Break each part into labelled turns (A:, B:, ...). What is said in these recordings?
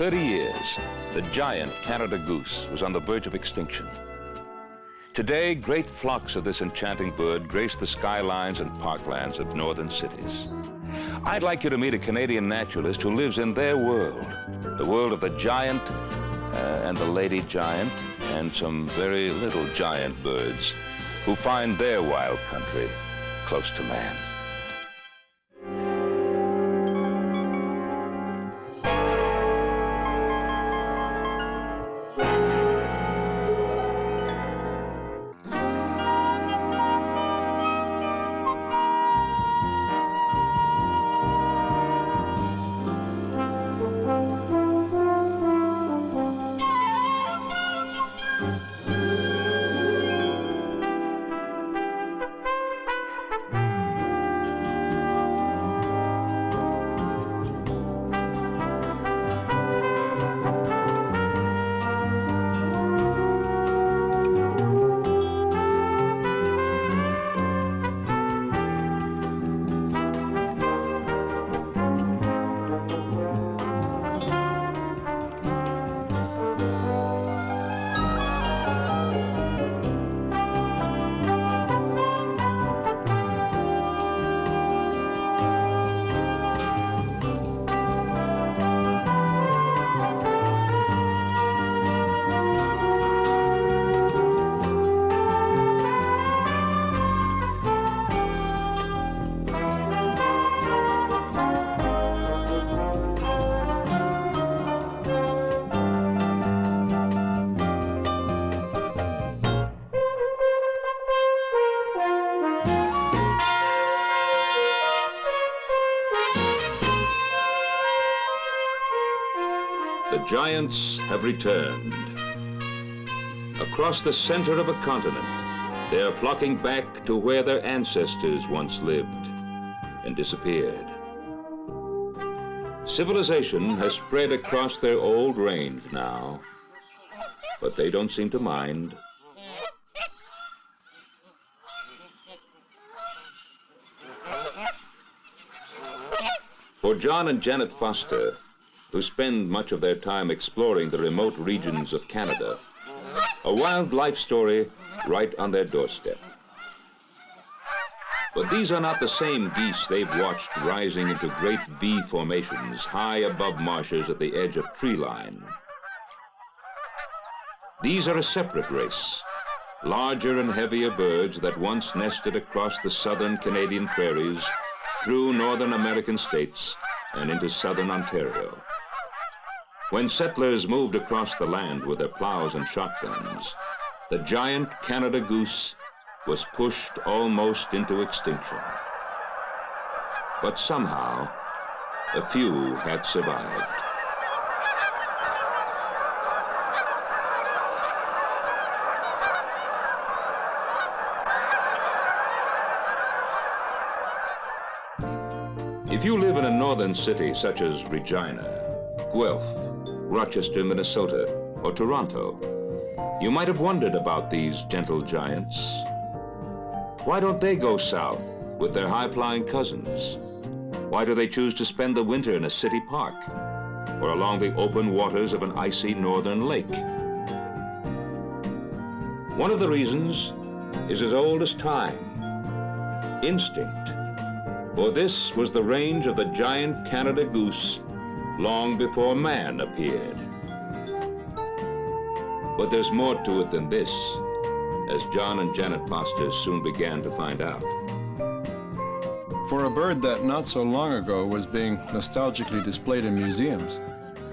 A: 30 years, the giant Canada goose was on the verge of extinction. Today, great flocks of this enchanting bird grace the skylines and parklands of northern cities. I'd like you to meet a Canadian naturalist who lives in their world, the world of the giant and the lady giant, and some very little giant birds who find their wild country close to man. The giants have returned. Across the center of a continent, they are flocking back to where their ancestors once lived and disappeared. Civilization has spread across their old range now, but they don't seem to mind. For John and Janet Foster, who spend much of their time exploring the remote regions of Canada, a wildlife story right on their doorstep. But these are not the same geese they've watched rising into great V formations high above marshes at the edge of tree line. These are a separate race, larger and heavier birds that once nested across the southern Canadian prairies, through northern American states, and into southern Ontario. When settlers moved across the land with their plows and shotguns, the giant Canada goose was pushed almost into extinction. But somehow, a few had survived. If you live in a northern city such as Regina, Guelph, Rochester, Minnesota, or Toronto, you might have wondered about these gentle giants. Why don't they go south with their high-flying cousins? Why do they choose to spend the winter in a city park or along the open waters of an icy northern lake? One of the reasons is as old as time: instinct. For this was the range of the giant Canada goose long before man appeared. But there's more to it than this, as John and Janet Foster soon began to find out.
B: For a bird that not so long ago was being nostalgically displayed in museums,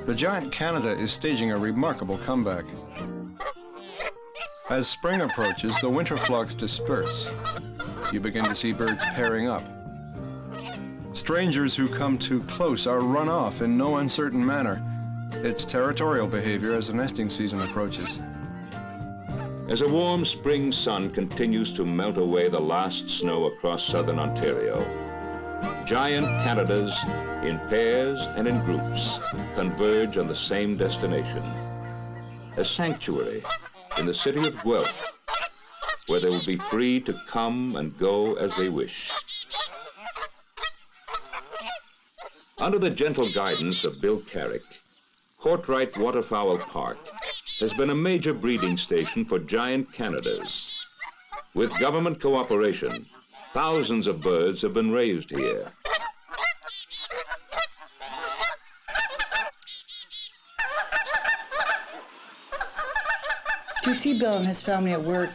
B: the giant Canada is staging a remarkable comeback. As spring approaches, the winter flocks disperse. You begin to see birds pairing up. Strangers who come too close are run off in no uncertain manner. It's territorial behavior as the nesting season approaches.
A: As a warm spring sun continues to melt away the last snow across southern Ontario, giant Canadas, in pairs and in groups, converge on the same destination: a sanctuary in the city of Guelph, where they will be free to come and go as they wish. Under the gentle guidance of Bill Carrick, Courtwright Waterfowl Park has been a major breeding station for giant Canadas. With government cooperation, thousands of birds have been raised here.
C: To see Bill and his family at work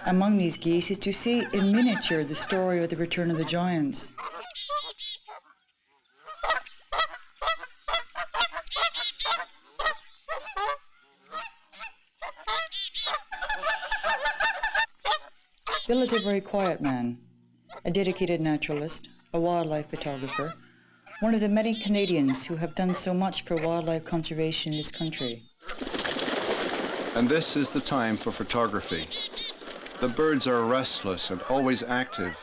C: among these geese is to see in miniature the story of the return of the giants. Bill is a very quiet man, a dedicated naturalist, a wildlife photographer, one of the many Canadians who have done so much for wildlife conservation in this country.
B: And this is the time for photography. The birds are restless and always active.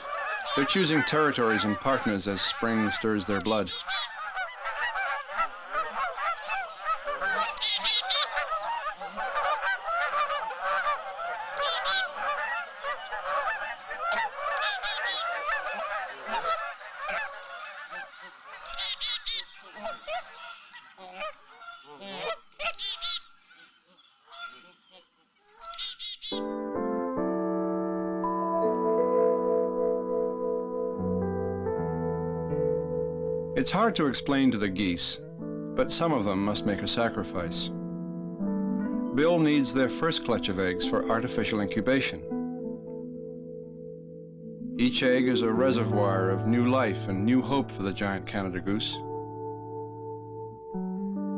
B: They're choosing territories and partners as spring stirs their blood. It's hard to explain to the geese, but some of them must make a sacrifice. Bill needs their first clutch of eggs for artificial incubation. Each egg is a reservoir of new life and new hope for the giant Canada goose.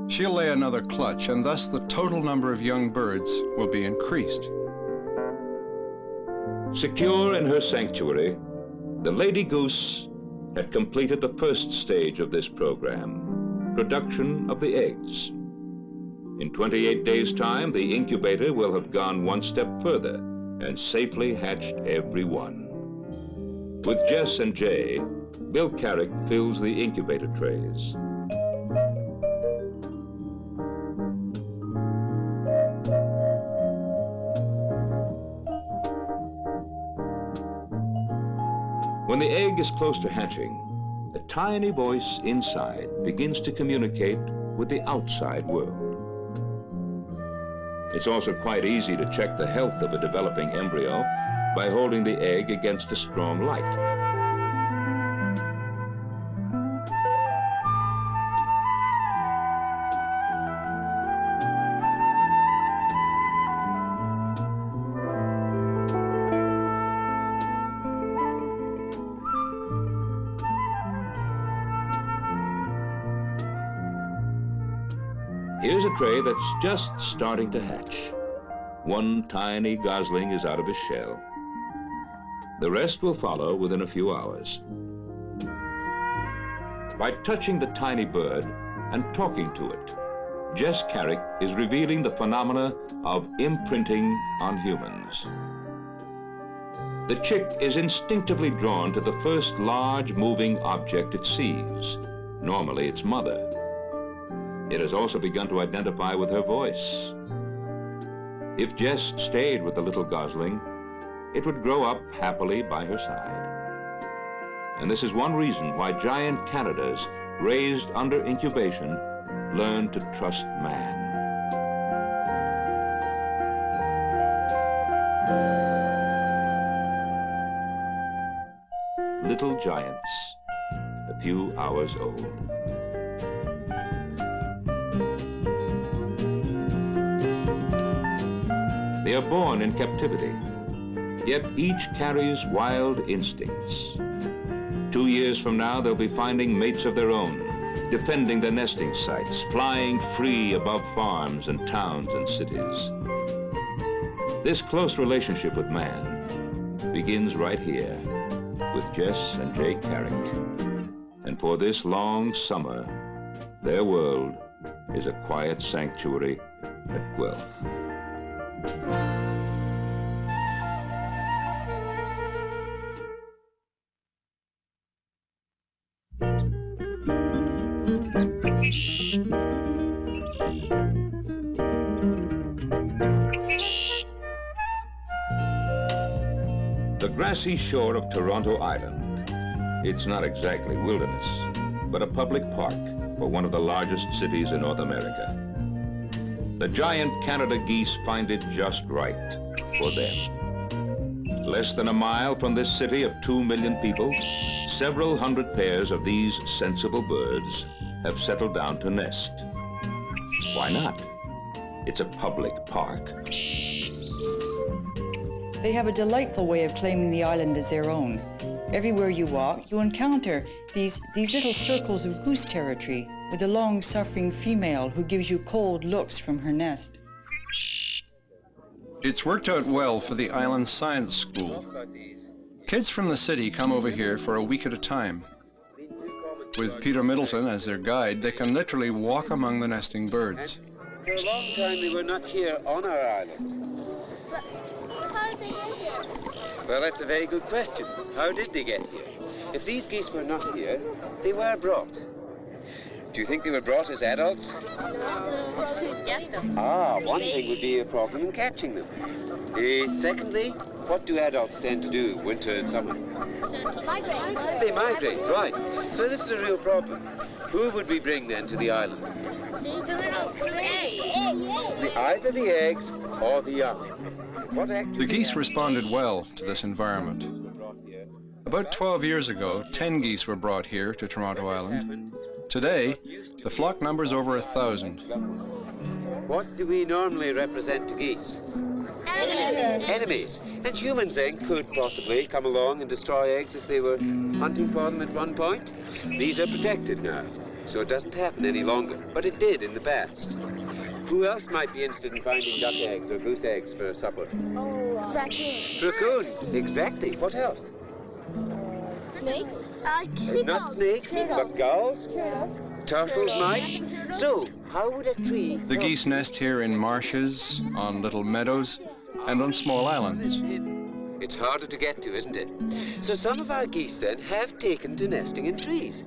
B: She'll lay another clutch, and thus the total number of young birds will be increased.
A: Secure in her sanctuary, the lady goose had completed the first stage of this program, production of the eggs. In 28 days' time, the incubator will have gone one step further and safely hatched every one. With Jess and Jay, Bill Carrick fills the incubator trays. When the egg is close to hatching, a tiny voice inside begins to communicate with the outside world. It's also quite easy to check the health of a developing embryo by holding the egg against a strong light. Here's a tray that's just starting to hatch. One tiny gosling is out of his shell. The rest will follow within a few hours. By touching the tiny bird and talking to it, Jess Carrick is revealing the phenomena of imprinting on humans. The chick is instinctively drawn to the first large moving object it sees, normally its mother. It has also begun to identify with her voice. If Jess stayed with the little gosling, it would grow up happily by her side. And this is one reason why giant Canadas raised under incubation learn to trust man. Little giants, a few hours old. They are born in captivity, yet each carries wild instincts. 2 years from now, they'll be finding mates of their own, defending their nesting sites, flying free above farms and towns and cities. This close relationship with man begins right here with Jess and Jay Carrick. And for this long summer, their world is a quiet sanctuary at Guelph. The grassy shore of Toronto Island. It's not exactly wilderness, but a public park for one of the largest cities in North America. The giant Canada geese find it just right for them. Less than a mile from this city of 2 million people, several hundred pairs of these sensible birds have settled down to nest. Why not? It's a public park.
C: They have a delightful way of claiming the island as their own. Everywhere you walk, you encounter these little circles of goose territory with a long-suffering female who gives you cold looks from her nest.
B: It's worked out well for the island science school. Kids from the city come over here for a week at a time. With Peter Middleton as their guide, they can literally walk among the nesting birds.
D: For a long time they were not here on our island.
E: How did they get here?
D: Well, that's a very good question. How did they get here? If these geese were not here, they were brought. Do you think they were brought as adults?
E: Get them.
D: One thing would be a problem in catching them. Secondly, what do adults tend to do winter and summer?
E: Migrate.
D: They migrate, right. So this is a real problem. Who would we bring then to the island? Either the eggs or the young.
B: The geese responded well to this environment. About 12 years ago, 10 geese were brought here to Toronto Island. Today, the flock numbers over 1,000.
D: What do we normally represent to geese? Enemies. And humans then could possibly come along and destroy eggs if they were hunting for them at one point. These are protected now, so it doesn't happen any longer, but it did in the past. Who else might be interested in finding duck eggs or goose eggs for supper?
E: Raccoons.
D: Raccoons, exactly. What else?
E: Snakes.
D: Not snakes, but gulls. Turtles might. So, how would a tree...
B: The geese nest here in marshes, on little meadows, and on small islands.
D: It's harder to get to, isn't it? So some of our geese then have taken to nesting in trees.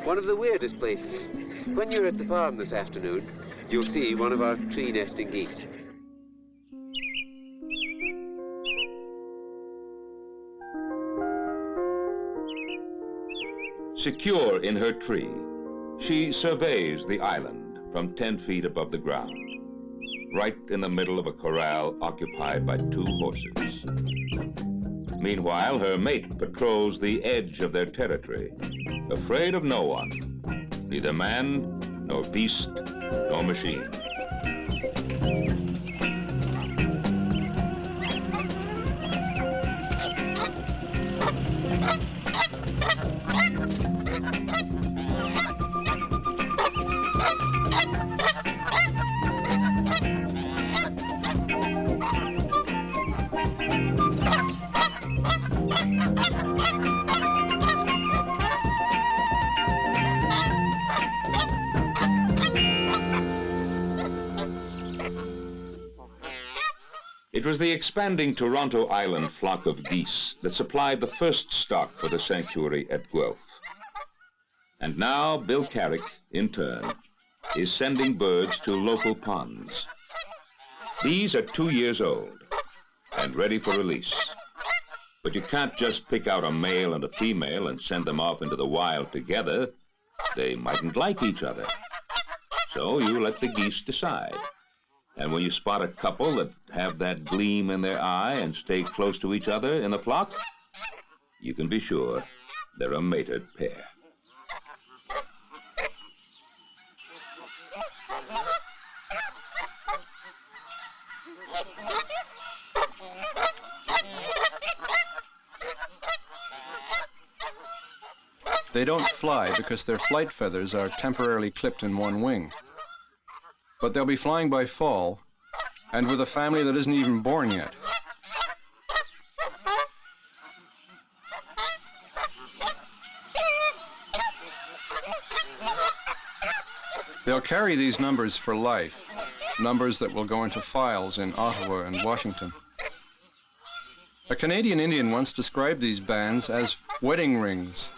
D: One of the weirdest places. When you're at the farm this afternoon, you'll see one of our tree nesting geese.
A: Secure in her tree, she surveys the island from 10 feet above the ground, right in the middle of a corral occupied by 2 horses. Meanwhile, her mate patrols the edge of their territory, afraid of no one, neither man, nor beast, nor machine. It was the expanding Toronto Island flock of geese that supplied the first stock for the sanctuary at Guelph. And now Bill Carrick, in turn, is sending birds to local ponds. These are 2 years old and ready for release. But you can't just pick out a male and a female and send them off into the wild together. They mightn't like each other. So you let the geese decide. And when you spot a couple that have that gleam in their eye and stay close to each other in the flock, you can be sure they're a mated pair.
B: They don't fly because their flight feathers are temporarily clipped in one wing. But they'll be flying by fall, and with a family that isn't even born yet. They'll carry these numbers for life, numbers that will go into files in Ottawa and Washington. A Canadian Indian once described these bands as wedding rings.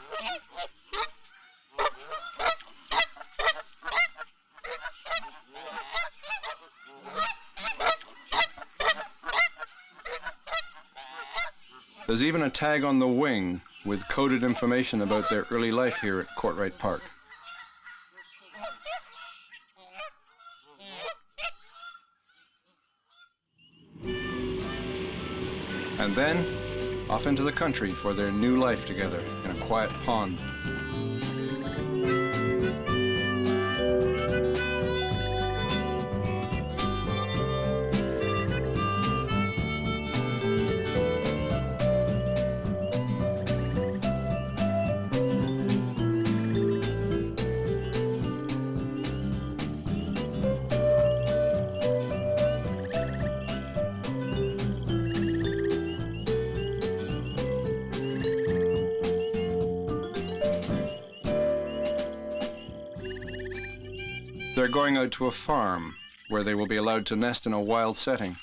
B: There's even a tag on the wing with coded information about their early life here at Courtright Park. and then off into the country for their new life together in a quiet pond. They're going out to a farm where they will be allowed to nest in a wild setting.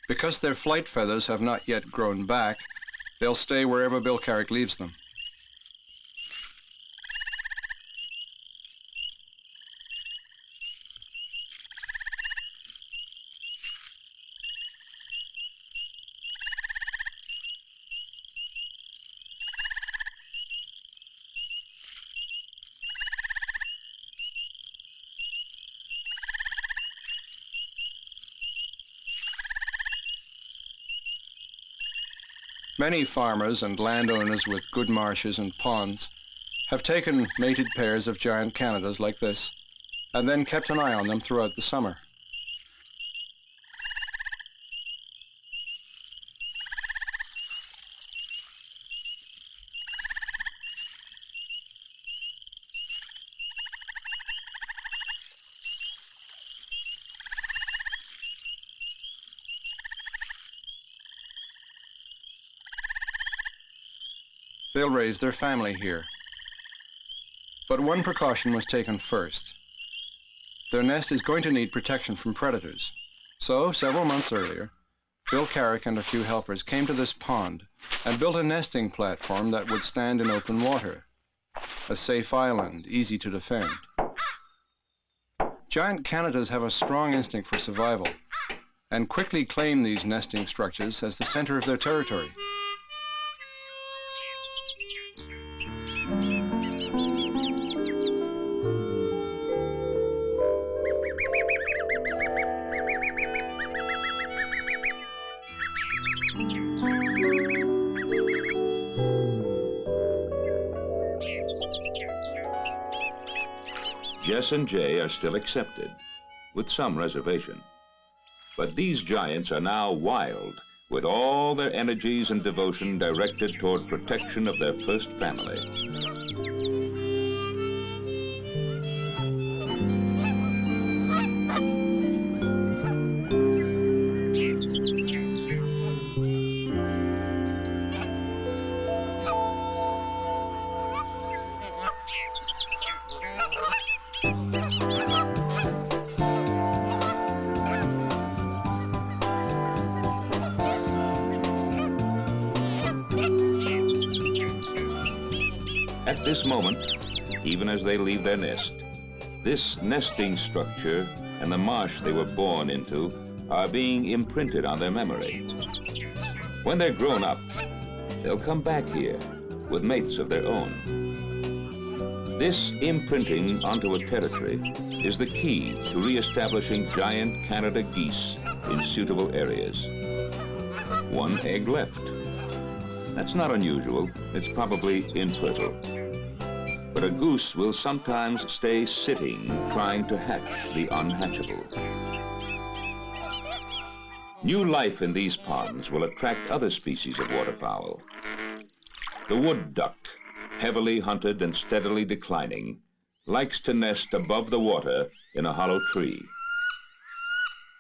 B: Because their flight feathers have not yet grown back, they'll stay wherever Bill Carrick leaves them. Many farmers and landowners with good marshes and ponds have taken mated pairs of giant Canadas like this and then kept an eye on them throughout the summer. They'll raise their family here. But one precaution was taken first. Their nest is going to need protection from predators. So, several months earlier, Bill Carrick and a few helpers came to this pond and built a nesting platform that would stand in open water, a safe island, easy to defend. Giant Canadas have a strong instinct for survival and quickly claim these nesting structures as the center of their territory.
A: Jess and Jay are still accepted, with some reservation. But these giants are now wild, with all their energies and devotion directed toward protection of their first family. At this moment, even as they leave their nest, this nesting structure and the marsh they were born into are being imprinted on their memory. When they're grown up, they'll come back here with mates of their own. This imprinting onto a territory is the key to reestablishing giant Canada geese in suitable areas. One egg left. That's not unusual. It's probably infertile. But a goose will sometimes stay sitting, trying to hatch the unhatchable. New life in these ponds will attract other species of waterfowl. The wood duck, heavily hunted and steadily declining, likes to nest above the water in a hollow tree.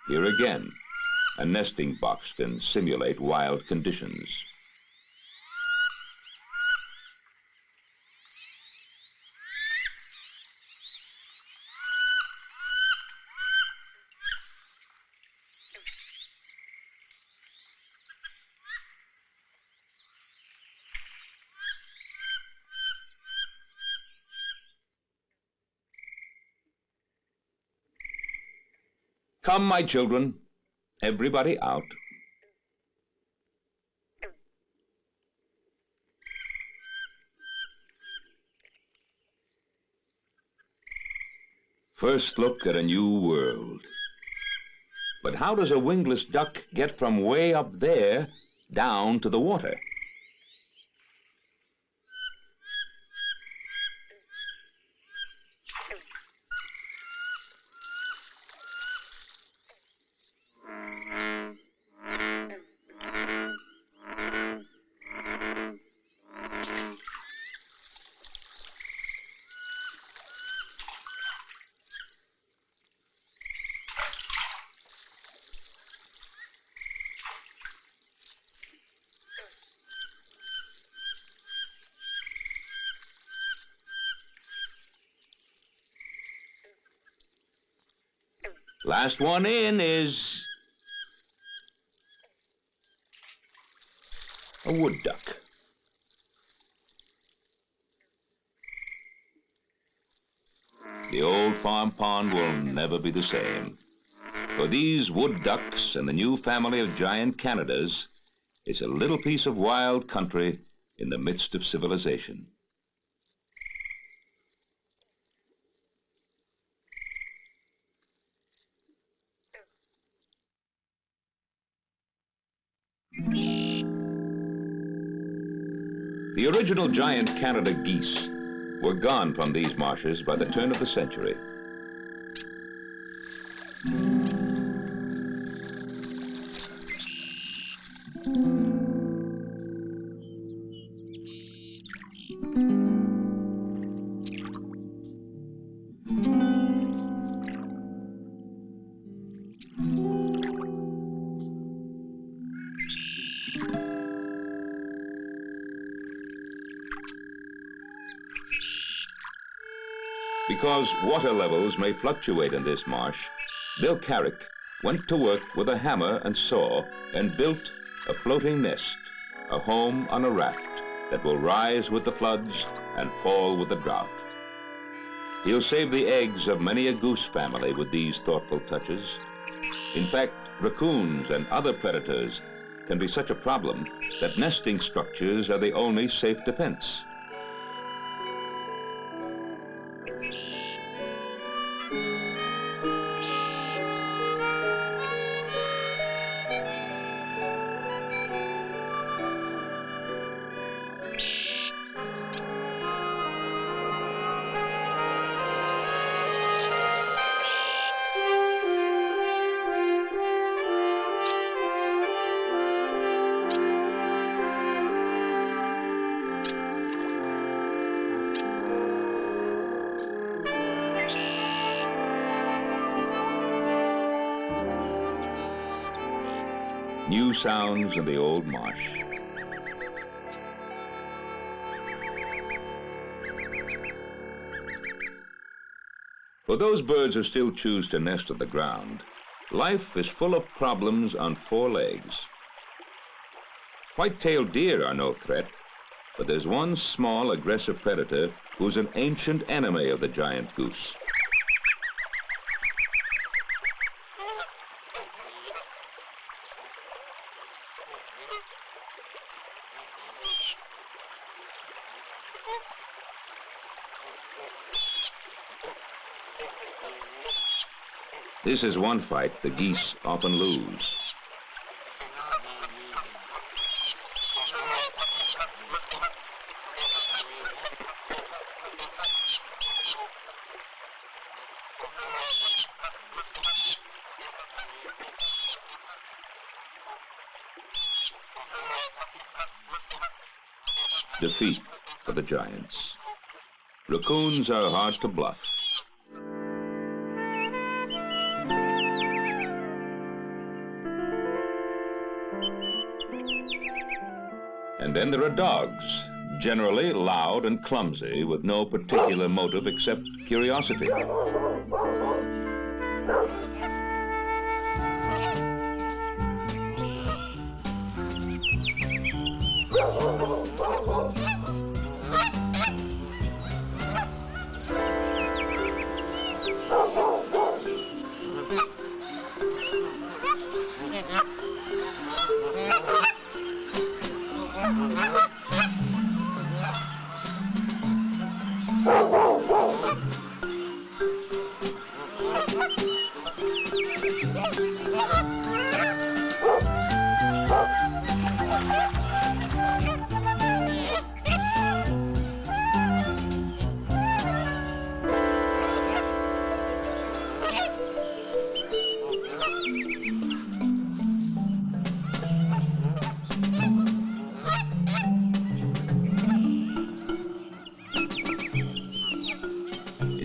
A: Here again, a nesting box can simulate wild conditions. Come, my children, everybody out. First look at a new world. But how does a wingless duck get from way up there down to the water? Last one in is a wood duck. The old farm pond will never be the same. For these wood ducks and the new family of giant Canadas, it's a little piece of wild country in the midst of civilization. The original giant Canada geese were gone from these marshes by the turn of the century. Because water levels may fluctuate in this marsh, Bill Carrick went to work with a hammer and saw and built a floating nest, a home on a raft that will rise with the floods and fall with the drought. He'll save the eggs of many a goose family with these thoughtful touches. In fact, raccoons and other predators can be such a problem that nesting structures are the only safe defense. New sounds in the old marsh. For those birds who still choose to nest on the ground, life is full of problems on four legs. White-tailed deer are no threat, but there's one small aggressive predator who's an ancient enemy of the giant goose. This is one fight the geese often lose. Defeat for the giants. Raccoons are hard to bluff. And then there are dogs, generally loud and clumsy, with no particular motive except curiosity.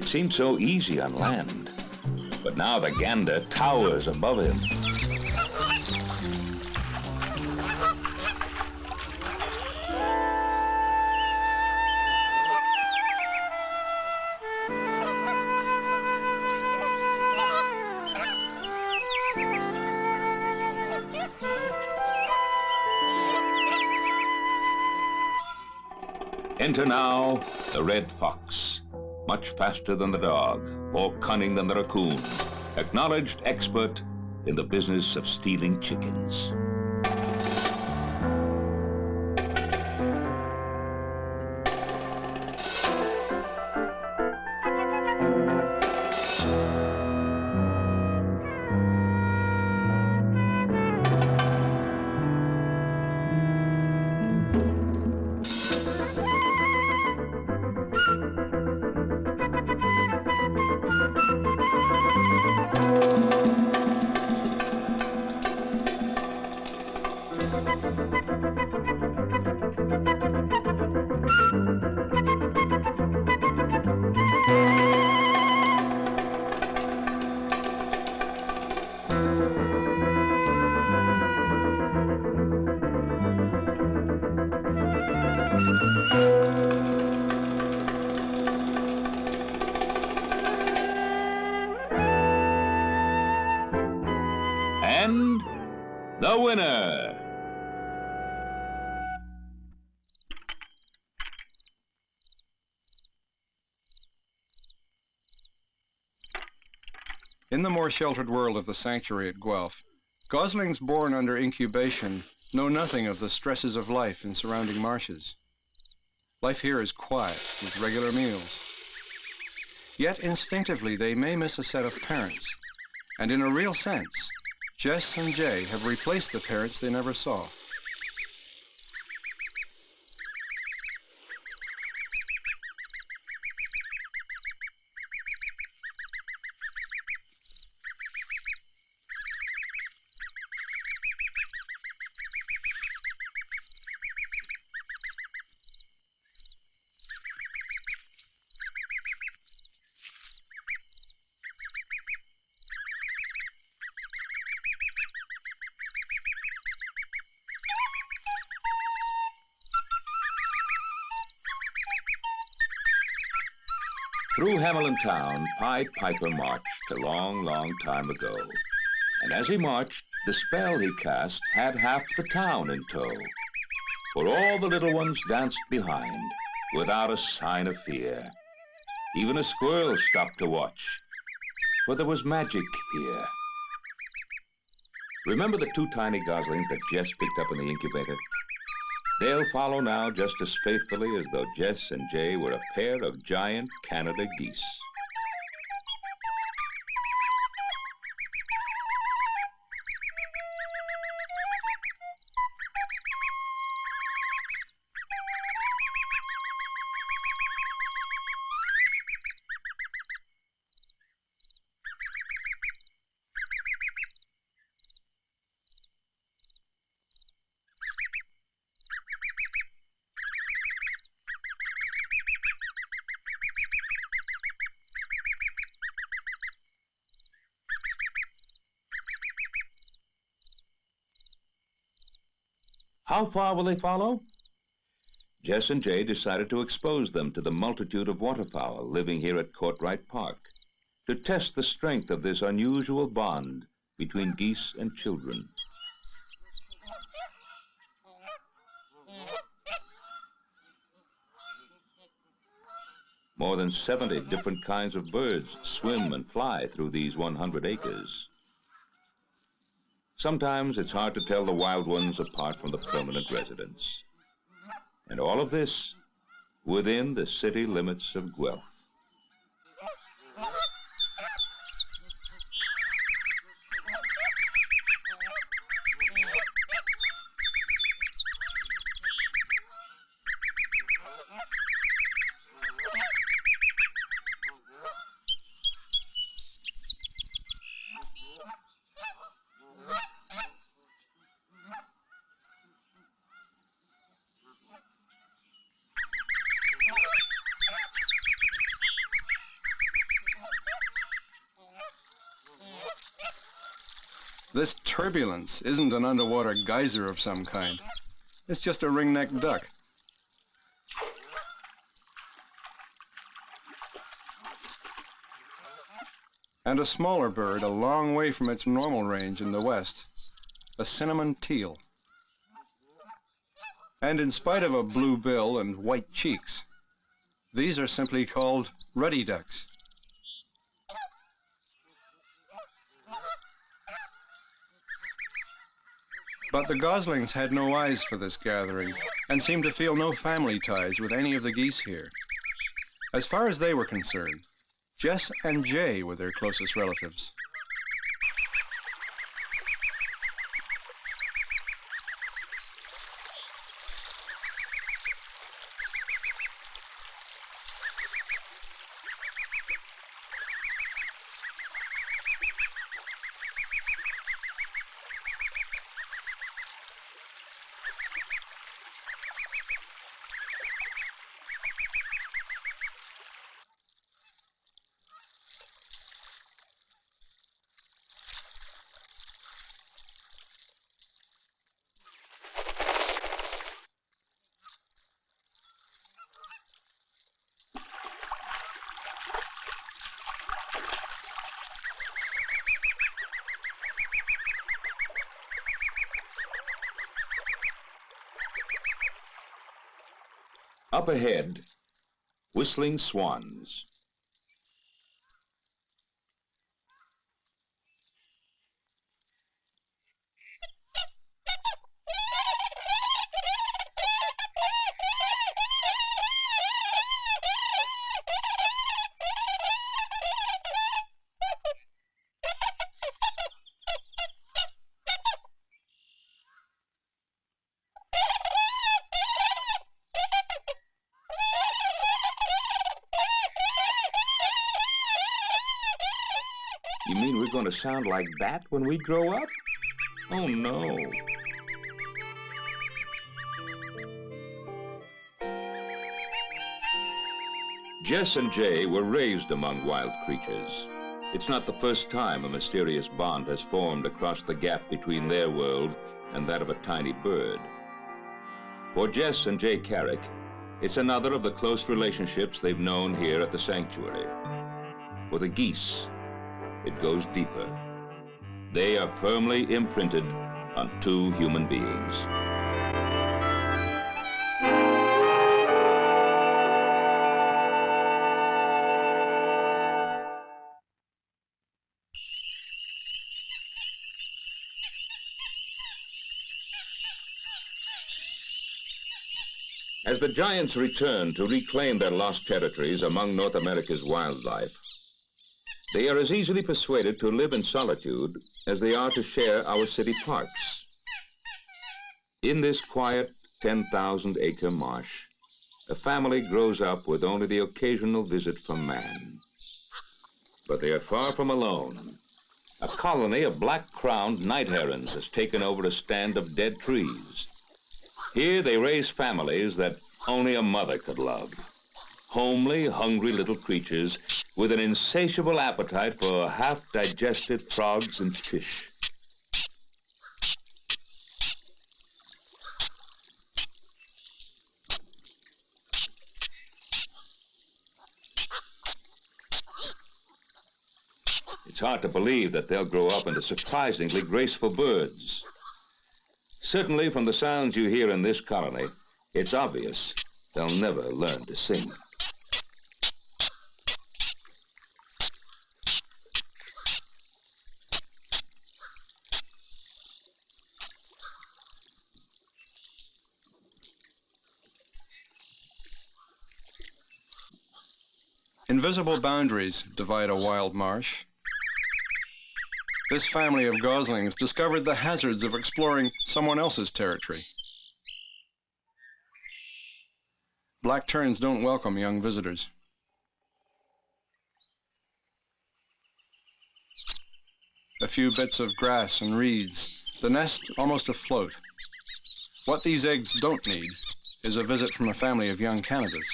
A: It seemed so easy on land, but now the gander towers above him. Enter now the red fox, much faster than the dog, more cunning than the raccoon, acknowledged expert in the business of stealing chickens. And the winner.
B: In the more sheltered world of the sanctuary at Guelph, goslings born under incubation know nothing of the stresses of life in surrounding marshes. Life here is quiet, with regular meals. Yet instinctively they may miss a set of parents, and in a real sense, Jess and Jay have replaced the parents they never saw.
A: Through Hamelin town, Pied Piper marched a long, long time ago. And as he marched, the spell he cast had half the town in tow. For all the little ones danced behind, without a sign of fear. Even a squirrel stopped to watch, for there was magic here. Remember the two tiny goslings that Jess picked up in the incubator? They'll follow now just as faithfully as though Jess and Jay were a pair of giant Canada geese. How far will they follow? Jess and Jay decided to expose them to the multitude of waterfowl living here at Courtright Park, to test the strength of this unusual bond between geese and children. More than 70 different kinds of birds swim and fly through these 100 acres. Sometimes it's hard to tell the wild ones apart from the permanent residents. And all of this within the city limits of Guelph.
B: This turbulence isn't an underwater geyser of some kind. It's just a ring-necked duck. And a smaller bird a long way from its normal range in the west, a cinnamon teal. And in spite of a blue bill and white cheeks, these are simply called ruddy ducks. But the goslings had no eyes for this gathering and seemed to feel no family ties with any of the geese here. As far as they were concerned, Jess and Jay were their closest relatives.
A: Up ahead, whistling swans. You mean we're going to sound like that when we grow up? Oh, no. Jess and Jay were raised among wild creatures. It's not the first time a mysterious bond has formed across the gap between their world and that of a tiny bird. For Jess and Jay Carrick, it's another of the close relationships they've known here at the sanctuary. For the geese, it goes deeper. They are firmly imprinted on two human beings. As the giants return to reclaim their lost territories among North America's wildlife, they are as easily persuaded to live in solitude as they are to share our city parks. In this quiet 10,000-acre marsh, a family grows up with only the occasional visit from man. But they are far from alone. A colony of black-crowned night herons has taken over a stand of dead trees. Here they raise families that only a mother could love. Homely, hungry little creatures with an insatiable appetite for half-digested frogs and fish. It's hard to believe that they'll grow up into surprisingly graceful birds. Certainly, from the sounds you hear in this colony, it's obvious they'll never learn to sing.
B: Invisible boundaries divide a wild marsh. This family of goslings discovered the hazards of exploring someone else's territory. Black terns don't welcome young visitors. A few bits of grass and reeds, the nest almost afloat. What these eggs don't need is a visit from a family of young Canadas.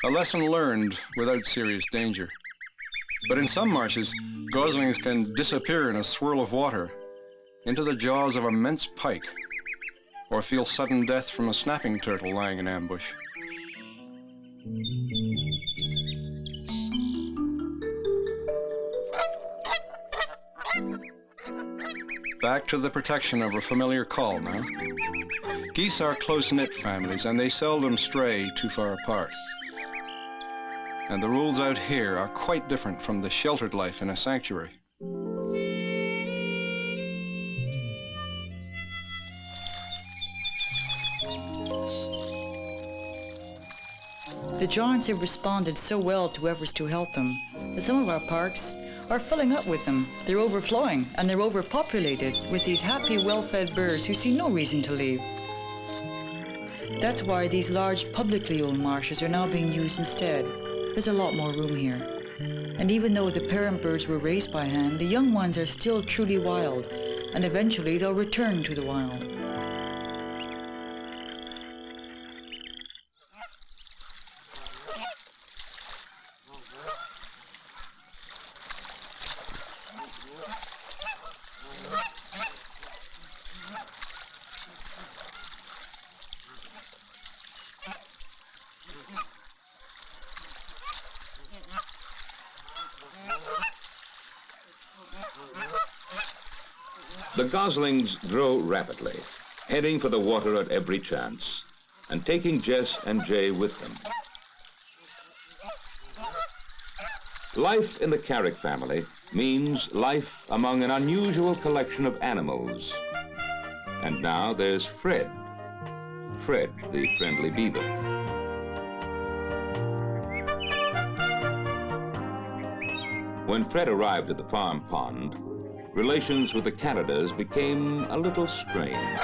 B: A lesson learned without serious danger. But in some marshes, goslings can disappear in a swirl of water into the jaws of immense pike, or feel sudden death from a snapping turtle lying in ambush. Back to the protection of a familiar call now. Geese are close-knit families, and they seldom stray too far apart. And the rules out here are quite different from the sheltered life in a sanctuary.
C: The giants have responded so well to efforts to help them that some of our parks are filling up with them. They're overflowing, and they're overpopulated with these happy, well-fed birds who see no reason to leave. That's why these large, publicly owned marshes are now being used instead. There's a lot more room here. And even though the parent birds were raised by hand, the young ones are still truly wild, and eventually they'll return to the wild.
A: The goslings grow rapidly, heading for the water at every chance, and taking Jess and Jay with them. Life in the Carrick family means life among an unusual collection of animals. And now there's Fred. Fred, the friendly beaver. When Fred arrived at the farm pond, relations with the Canadas became a little strained.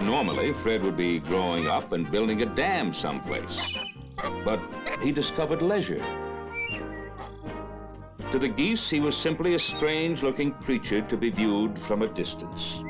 A: Normally, Fred would be growing up and building a dam someplace, but he discovered leisure. To the geese, he was simply a strange-looking creature to be viewed from a distance.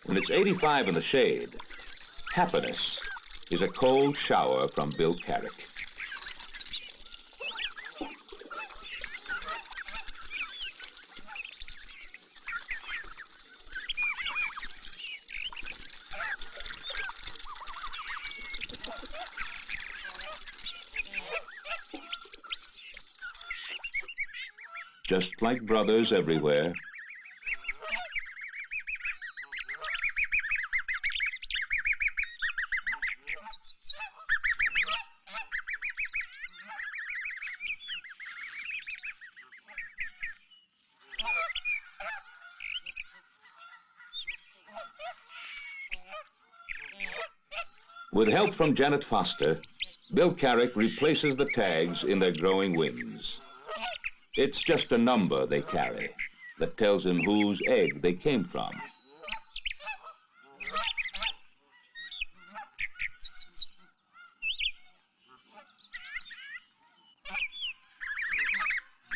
A: When it's 85 in the shade, happiness is a cold shower from Bill Carrick. Just like brothers everywhere, with help from Janet Foster, Bill Carrick replaces the tags in their growing wings. It's just a number they carry that tells him whose egg they came from.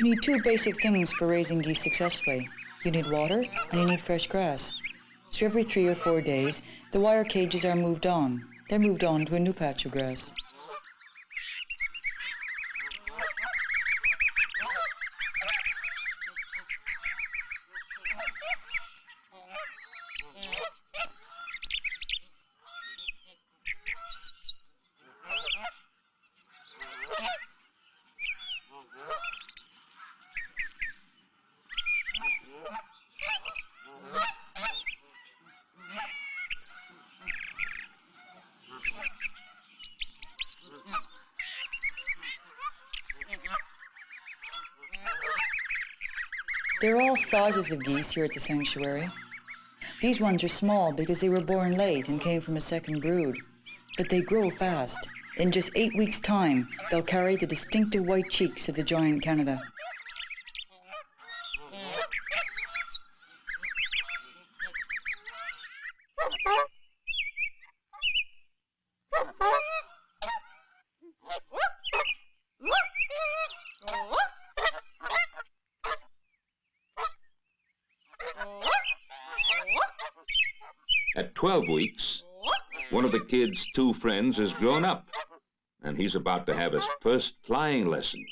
C: You need two basic things for raising geese successfully. You need water and you need fresh grass. So every 3 or 4 days, the wire cages are moved on. They're moved on to a new patch of grass. There are all sizes of geese here at the sanctuary. These ones are small because they were born late and came from a second brood. But they grow fast. In just 8 weeks' time, they'll carry the distinctive white cheeks of the giant Canada.
A: At 12 weeks, one of the kid's 2 friends has grown up, and he's about to have his first flying lesson.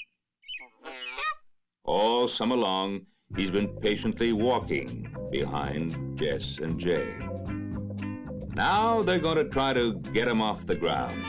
A: All summer long, he's been patiently walking behind Jess and Jay. Now they're going to try to get him off the ground.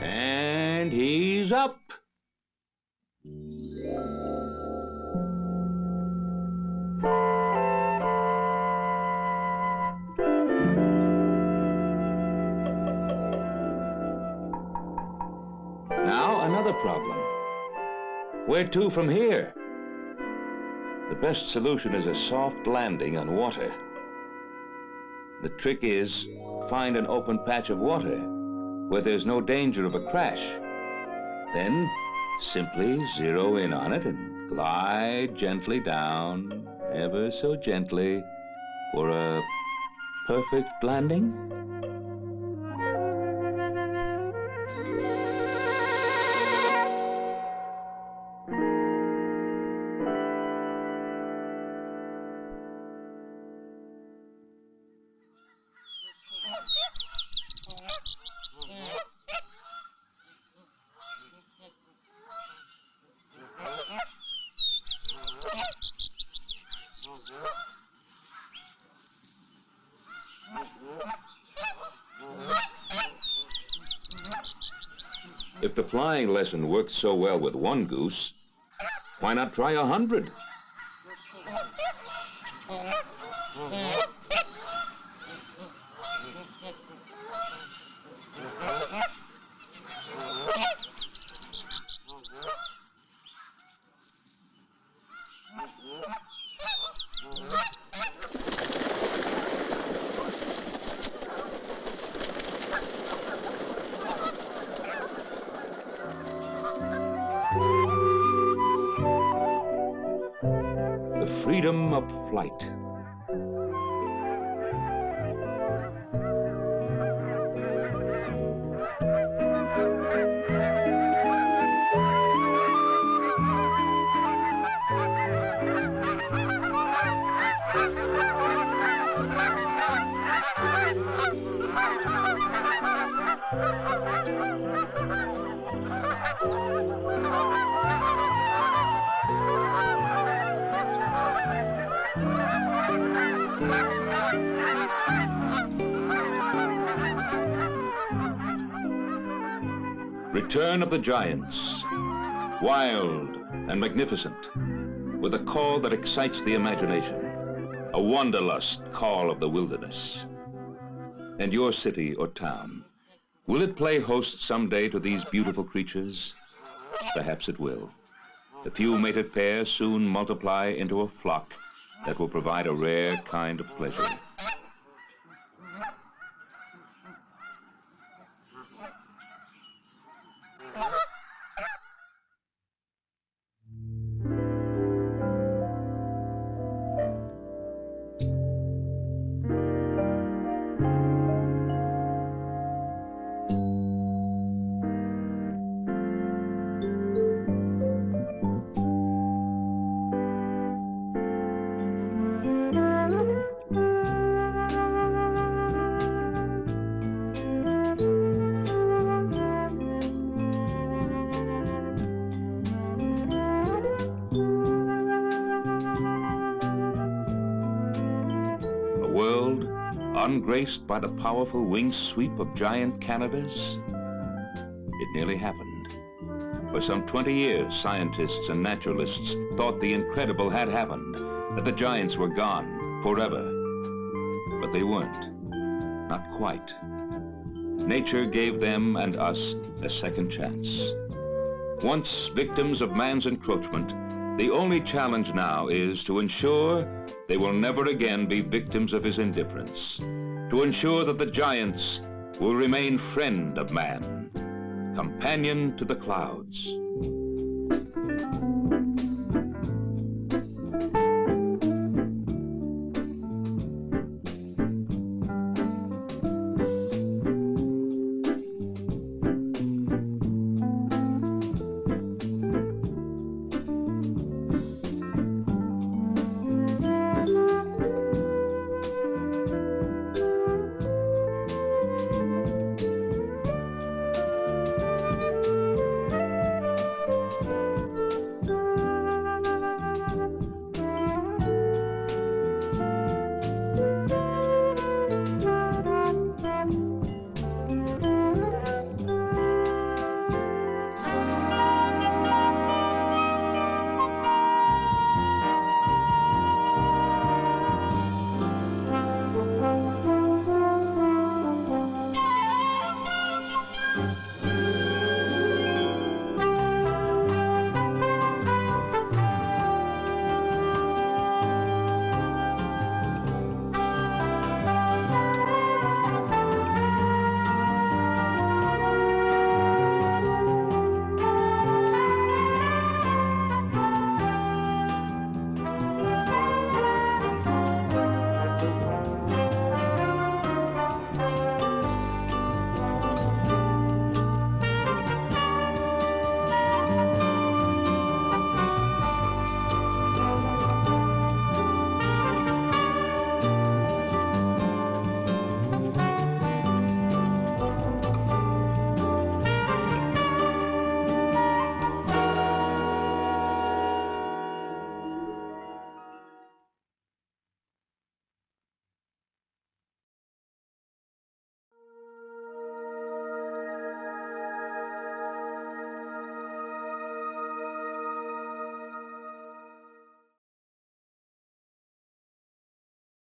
A: And he's up. Now another problem. Where to from here? The best solution is a soft landing on water. The trick is, find an open patch of water where there's no danger of a crash. Then simply zero in on it and glide gently down, ever so gently, for a perfect landing. If the flying lesson worked so well with 1 goose, why not try 100? The freedom of flight. Return of the giants, wild and magnificent, with a call that excites the imagination, a wanderlust call of the wilderness. And your city or town, will it play host someday to these beautiful creatures? Perhaps it will. The few mated pairs soon multiply into a flock that will provide a rare kind of pleasure. ungraced by the powerful wing sweep of giant Canadas? It nearly happened. For some 20 years, scientists and naturalists thought the incredible had happened, that the giants were gone forever. But they weren't. Not quite. Nature gave them and us a second chance. Once victims of man's encroachment, the only challenge now is to ensure they will never again be victims of his indifference, to ensure that the giants will remain friend of man, companion to the clouds.